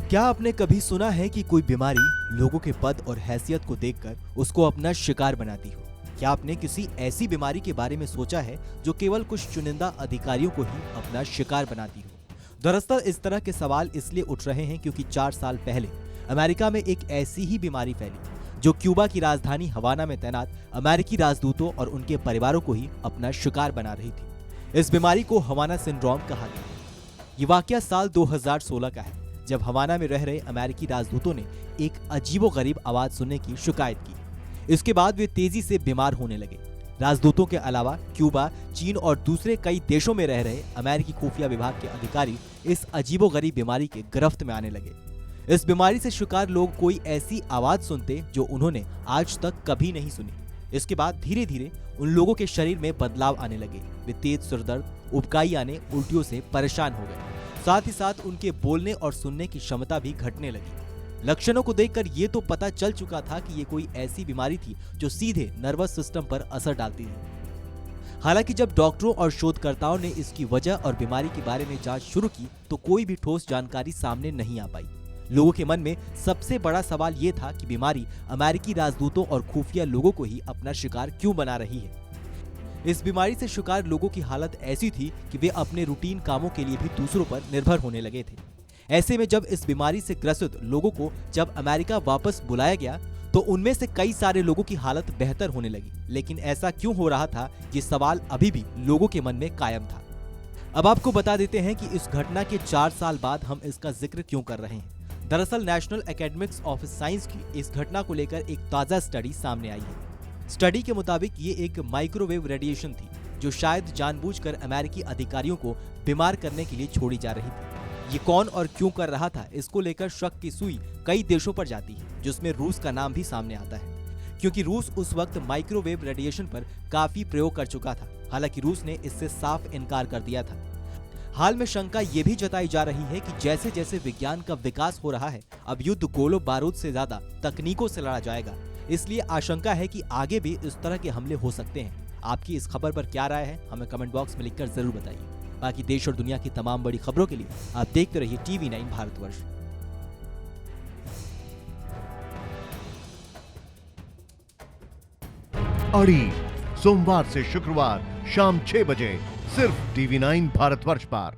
क्या आपने कभी सुना है कि कोई बीमारी लोगों के पद और हैसियत को देखकर उसको अपना शिकार बनाती हो? क्या आपने किसी ऐसी बीमारी के बारे में सोचा है जो केवल कुछ चुनिंदा अधिकारियों को ही अपना शिकार बनाती हो? दरअसल इस तरह के सवाल इसलिए उठ रहे हैं क्योंकि 4 साल पहले अमेरिका में एक ऐसी ही बीमारी फैली जो क्यूबा की राजधानी हवाना में तैनात अमेरिकी राजदूतों और उनके परिवारों को ही अपना शिकार बना रही थी। इस बीमारी को हवाना सिंड्रोम कहा गया। ये वाकया साल 2016 का है, जब हवाना में रह रहे अमेरिकी राजदूतों ने एक अजीबोगरीब आवाज सुनने की शिकायत की। इसके बाद वे तेजी से बीमार होने लगे। राजदूतों के अलावा क्यूबा, चीन और दूसरे कई देशों में रह रहे अमेरिकी खुफिया विभाग के अधिकारी इस अजीबोगरीब बीमारी के गिरफ्त में आने लगे। इस बीमारी से शिकार लोग कोई ऐसी आवाज सुनते जो उन्होंने आज तक कभी नहीं सुनी। इसके बाद धीरे धीरे उन लोगों के शरीर में बदलाव आने लगे। वे तेज सिरदर्द, उबकाई आने, उल्टियों से परेशान हो गए। साथ ही साथ उनके बोलने और सुनने की क्षमता भी घटने लगी। लक्षणों को देखकर ये तो पता चल चुका था कि ये कोई ऐसी बीमारी थी जो सीधे नर्वस सिस्टम पर असर डालती थी। हालांकि जब डॉक्टरों और शोधकर्ताओं ने इसकी वजह और बीमारी के बारे में जांच शुरू की तो कोई भी ठोस जानकारी सामने नहीं आ पाई। लोगों के मन में सबसे बड़ा सवाल ये था कि बीमारी अमेरिकी राजदूतों और खुफिया लोगों को ही अपना शिकार क्यों बना रही है। इस बीमारी से शिकार लोगों की हालत ऐसी थी कि वे अपने रूटीन कामों के लिए भी दूसरों पर निर्भर होने लगे थे। ऐसे में जब इस बीमारी से ग्रसित लोगों को जब अमेरिका वापस बुलाया गया तो उनमें से कई सारे लोगों की हालत बेहतर होने लगी। लेकिन ऐसा क्यों हो रहा था, ये सवाल अभी भी लोगों के मन में कायम था। अब आपको बता देते हैं कि इस घटना के 4 साल बाद हम इसका जिक्र क्यों कर रहे हैं। दरअसल नेशनल एकेडमिक्स ऑफ साइंस की इस घटना को लेकर एक ताजा स्टडी सामने आई है। स्टडी के मुताबिक ये एक माइक्रोवेव रेडिएशन थी जो शायद जानबूझकर अमेरिकी अधिकारियों को बीमार करने के लिए छोड़ी जा रही थी। ये कौन और क्यों कर रहा था, इसको लेकर शक की सुई कई देशों पर जाती है, जिसमें रूस का नाम भी सामने आता है, क्योंकि रूस उस वक्त माइक्रोवेव रेडिएशन पर काफी प्रयोग कर चुका था। हालांकि रूस ने इससे साफ इनकार कर दिया था। हाल में शंका ये भी जताई जा रही है कि जैसे जैसे विज्ञान का विकास हो रहा है, अब युद्ध गोलों बारूद से ज्यादा तकनीकों से लड़ा जाएगा। इसलिए आशंका है कि आगे भी इस तरह के हमले हो सकते हैं। आपकी इस खबर पर क्या राय है, हमें कमेंट बॉक्स में लिखकर जरूर बताइए। बाकी देश और दुनिया की तमाम बड़ी खबरों के लिए आप देखते रहिए TV9 भारतवर्ष। अड़ी सोमवार से शुक्रवार शाम 6 बजे सिर्फ TV9 भारतवर्ष पर।